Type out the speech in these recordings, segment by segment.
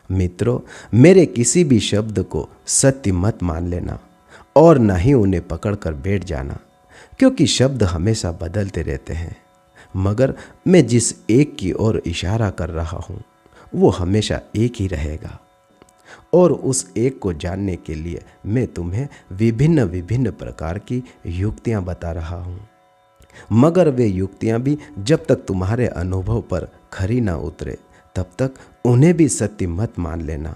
मित्रों, मेरे किसी भी शब्द को सत्य मत मान लेना और न ही उन्हें पकड़कर बैठ जाना, क्योंकि शब्द हमेशा बदलते रहते हैं, मगर मैं जिस एक की ओर इशारा कर रहा हूँ वो हमेशा एक ही रहेगा। और उस एक को जानने के लिए मैं तुम्हें विभिन्न विभिन्न प्रकार की युक्तियाँ बता रहा हूँ, मगर वे युक्तियाँ भी जब तक तुम्हारे अनुभव पर खरी ना उतरे तब तक उन्हें भी सत्य मत मान लेना।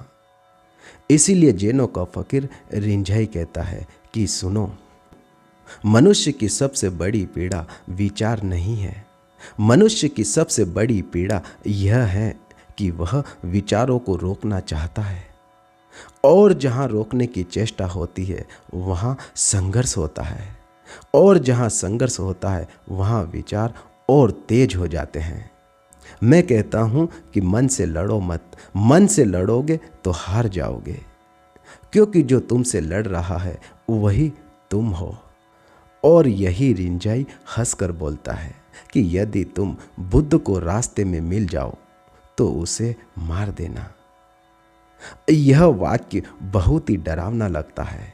इसीलिए जैनों का फकीर रिंझाई कहता है कि सुनो, मनुष्य की सबसे बड़ी पीड़ा विचार नहीं है। मनुष्य की सबसे बड़ी पीड़ा यह है कि वह विचारों को रोकना चाहता है, और जहाँ रोकने की चेष्टा होती है वहाँ संघर्ष होता है, और जहाँ संघर्ष होता है वहाँ विचार और तेज हो जाते हैं। मैं कहता हूँ कि मन से लड़ो मत, मन से लड़ोगे तो हार जाओगे, क्योंकि जो तुमसे लड़ रहा है वही तुम हो। और यही रिंझाई हंसकर बोलता है कि यदि तुम बुद्ध को रास्ते में मिल जाओ तो उसे मार देना। यह वाक्य बहुत ही डरावना लगता है,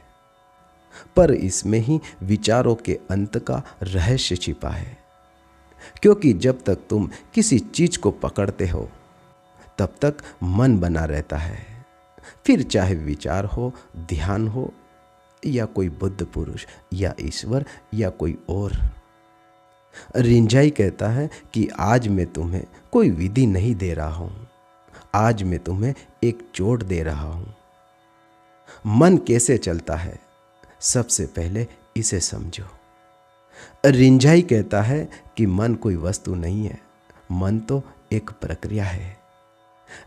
पर इसमें ही विचारों के अंत का रहस्य छिपा है, क्योंकि जब तक तुम किसी चीज को पकड़ते हो तब तक मन बना रहता है, फिर चाहे विचार हो, ध्यान हो, या कोई बुद्ध पुरुष या ईश्वर या कोई और। रिंझाई कहता है कि आज मैं तुम्हें कोई विधि नहीं दे रहा हूं, आज मैं तुम्हें एक चोट दे रहा हूं। मन कैसे चलता है सबसे पहले इसे समझो। रिंझाई कहता है कि मन कोई वस्तु नहीं है, मन तो एक प्रक्रिया है।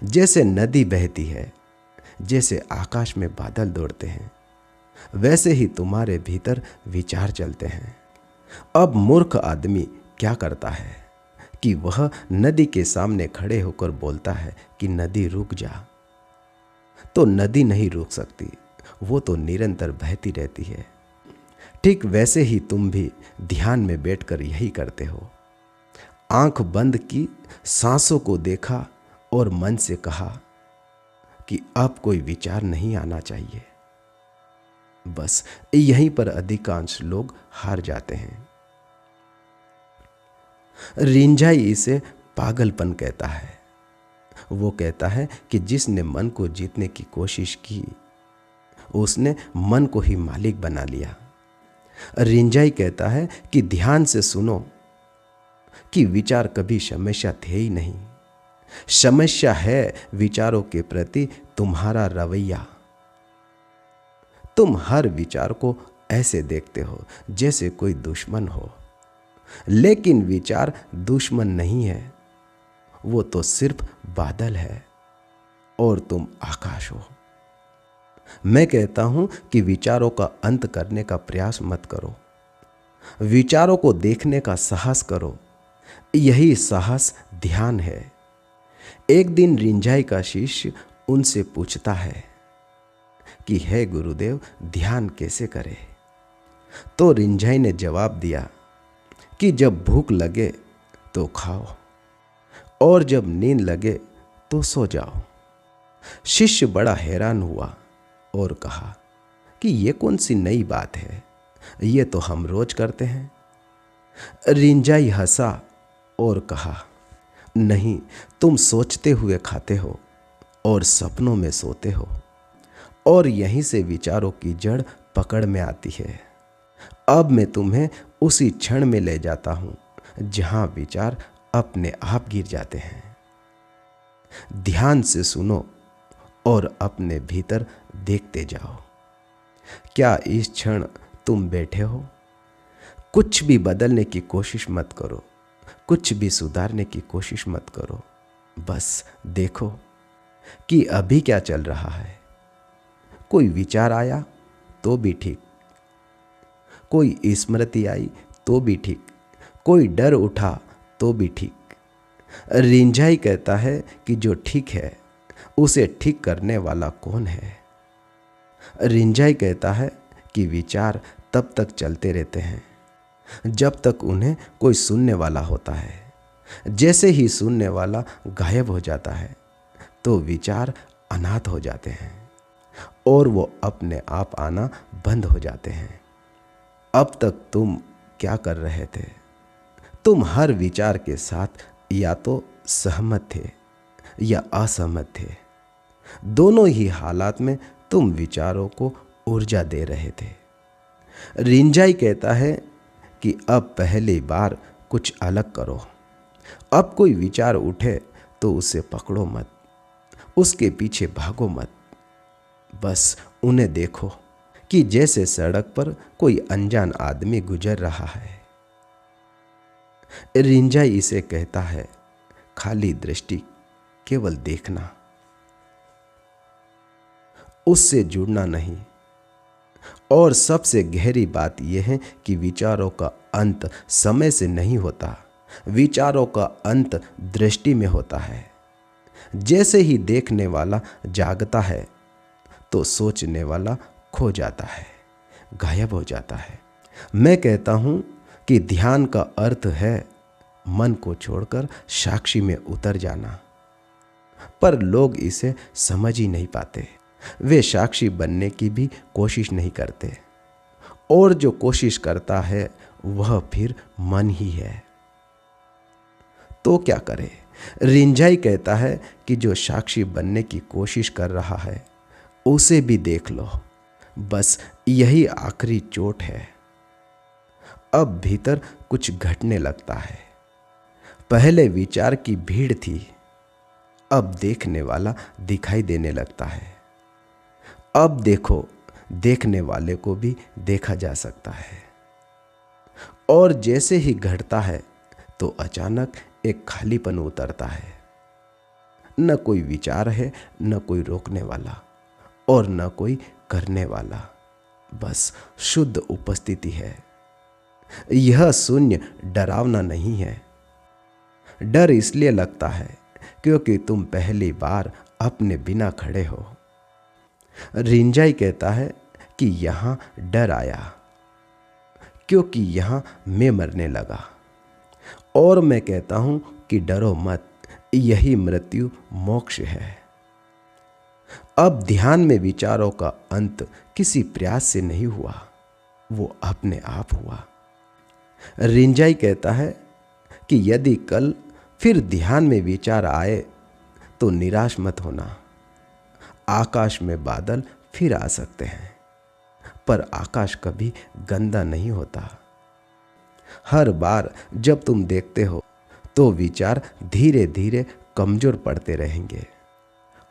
जैसे नदी बहती है, जैसे आकाश में बादल दौड़ते हैं, वैसे ही तुम्हारे भीतर विचार चलते हैं। अब मूर्ख आदमी क्या करता है कि वह नदी के सामने खड़े होकर बोलता है कि नदी रुक जा, तो नदी नहीं रुक सकती, वो तो निरंतर बहती रहती है। ठीक वैसे ही तुम भी ध्यान में बैठकर यही करते हो। आंख बंद की, सांसों को देखा और मन से कहा कि अब कोई विचार नहीं आना चाहिए। बस यहीं पर अधिकांश लोग हार जाते हैं। रिंझाई इसे पागलपन कहता है। वो कहता है कि जिसने मन को जीतने की कोशिश की उसने मन को ही मालिक बना लिया। रिंझाई कहता है कि ध्यान से सुनो कि विचार कभी समस्या थे ही नहीं। समस्या है विचारों के प्रति तुम्हारा रवैया। तुम हर विचार को ऐसे देखते हो जैसे कोई दुश्मन हो, लेकिन विचार दुश्मन नहीं है, वो तो सिर्फ बादल है और तुम आकाश हो। मैं कहता हूं कि विचारों का अंत करने का प्रयास मत करो, विचारों को देखने का साहस करो। यही साहस ध्यान है। एक दिन रिंझाई का शिष्य उनसे पूछता है कि हे गुरुदेव, ध्यान कैसे करें? तो रिंझाई ने जवाब दिया कि जब भूख लगे तो खाओ, और जब नींद लगे तो सो जाओ। शिष्य बड़ा हैरान हुआ और कहा कि ये कौन सी नई बात है, ये तो हम रोज करते हैं। रिंझाई हंसा और कहा, नहीं, तुम सोचते हुए खाते हो और सपनों में सोते हो, और यहीं से विचारों की जड़ पकड़ में आती है। अब मैं तुम्हें उसी क्षण में ले जाता हूं जहां विचार अपने आप गिर जाते हैं। ध्यान से सुनो और अपने भीतर देखते जाओ। क्या इस क्षण तुम बैठे हो? कुछ भी बदलने की कोशिश मत करो, कुछ भी सुधारने की कोशिश मत करो। बस देखो कि अभी क्या चल रहा है। कोई विचार आया तो भी ठीक, कोई स्मृति आई तो भी ठीक, कोई डर उठा तो भी ठीक। रिंझाई कहता है कि जो ठीक है उसे ठीक करने वाला कौन है? रिंझाई कहता है कि विचार तब तक चलते रहते हैं जब तक उन्हें कोई सुनने वाला होता है। जैसे ही सुनने वाला गायब हो जाता है तो विचार अनाथ हो जाते हैं और वो अपने आप आना बंद हो जाते हैं। अब तक तुम क्या कर रहे थे? तुम हर विचार के साथ या तो सहमत थे या असहमत थे। दोनों ही हालात में तुम विचारों को ऊर्जा दे रहे थे। रिंजाई कहता है कि अब पहली बार कुछ अलग करो। अब कोई विचार उठे तो उसे पकड़ो मत, उसके पीछे भागो मत। बस उन्हें देखो कि जैसे सड़क पर कोई अनजान आदमी गुजर रहा है। रिंजाई इसे कहता है खाली दृष्टि, केवल देखना, उससे जुड़ना नहीं। और सबसे गहरी बात यह है कि विचारों का अंत समय से नहीं होता, विचारों का अंत दृष्टि में होता है। जैसे ही देखने वाला जागता है तो सोचने वाला खो जाता है, गायब हो जाता है। मैं कहता हूं कि ध्यान का अर्थ है मन को छोड़कर साक्षी में उतर जाना, पर लोग इसे समझ ही नहीं पाते। वे साक्षी बनने की भी कोशिश नहीं करते, और जो कोशिश करता है वह फिर मन ही है। तो क्या करे? रिंजाई कहता है कि जो साक्षी बनने की कोशिश कर रहा है उसे भी देख लो, बस यही आखिरी चोट है। अब भीतर कुछ घटने लगता है। पहले विचार की भीड़ थी, अब देखने वाला दिखाई देने लगता है। अब देखो, देखने वाले को भी देखा जा सकता है। और जैसे ही घटता है तो अचानक एक खालीपन उतरता है। न कोई विचार है, न कोई रोकने वाला और न कोई करने वाला, बस शुद्ध उपस्थिति है। यह शून्य डरावना नहीं है। डर इसलिए लगता है क्योंकि तुम पहली बार अपने बिना खड़े हो। रिंजाई कहता है कि यहां डर आया क्योंकि यहां मैं मरने लगा। और मैं कहता हूं कि डरो मत, यही मृत्यु मोक्ष है। अब ध्यान में विचारों का अंत किसी प्रयास से नहीं हुआ, वो अपने आप हुआ। रिंजाई कहता है कि यदि कल फिर ध्यान में विचार आए तो निराश मत होना। आकाश में बादल फिर आ सकते हैं, पर आकाश कभी गंदा नहीं होता। हर बार जब तुम देखते हो तो विचार धीरे धीरे कमजोर पड़ते रहेंगे।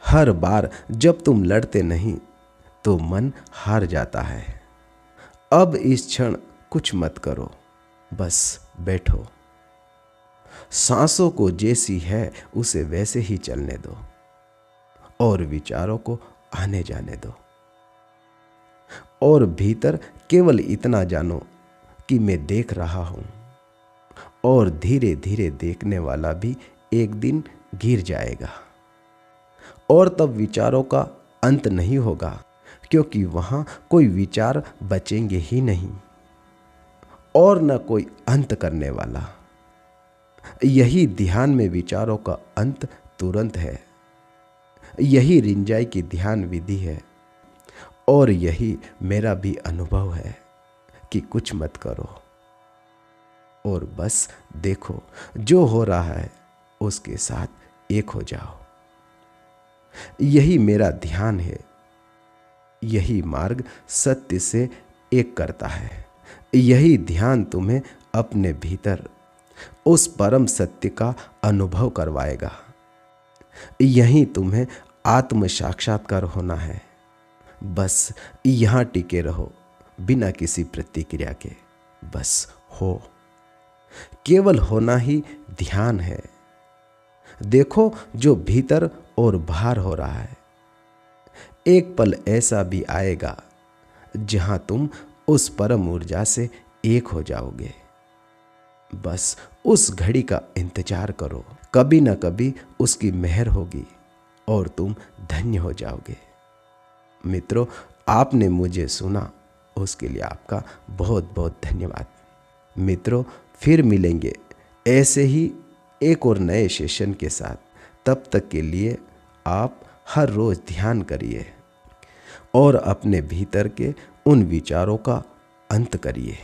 हर बार जब तुम लड़ते नहीं तो मन हार जाता है। अब इस क्षण कुछ मत करो, बस बैठो। सांसों को जैसी है उसे वैसे ही चलने दो और विचारों को आने जाने दो। और भीतर केवल इतना जानो कि मैं देख रहा हूं, और धीरे धीरे देखने वाला भी एक दिन गिर जाएगा। और तब विचारों का अंत नहीं होगा, क्योंकि वहां कोई विचार बचेंगे ही नहीं और न कोई अंत करने वाला। यही ध्यान में विचारों का अंत तुरंत है। यही रिंजाई की ध्यान विधि है, और यही मेरा भी अनुभव है कि कुछ मत करो और बस देखो, जो हो रहा है उसके साथ एक हो जाओ। यही मेरा ध्यान है। यही मार्ग सत्य से एक करता है। यही ध्यान तुम्हें अपने भीतर उस परम सत्य का अनुभव करवाएगा। यही तुम्हें आत्म साक्षात्कार होना है। बस यहां टिके रहो बिना किसी प्रतिक्रिया के, बस हो। केवल होना ही ध्यान है। देखो जो भीतर और बाहर हो रहा है। एक पल ऐसा भी आएगा जहां तुम उस परम ऊर्जा से एक हो जाओगे। बस उस घड़ी का इंतजार करो। कभी ना कभी उसकी मेहर होगी और तुम धन्य हो जाओगे। मित्रों, आपने मुझे सुना, उसके लिए आपका बहुत बहुत धन्यवाद। मित्रों, फिर मिलेंगे ऐसे ही एक और नए सेशन के साथ। तब तक के लिए आप हर रोज ध्यान करिए और अपने भीतर के उन विचारों का अंत करिए।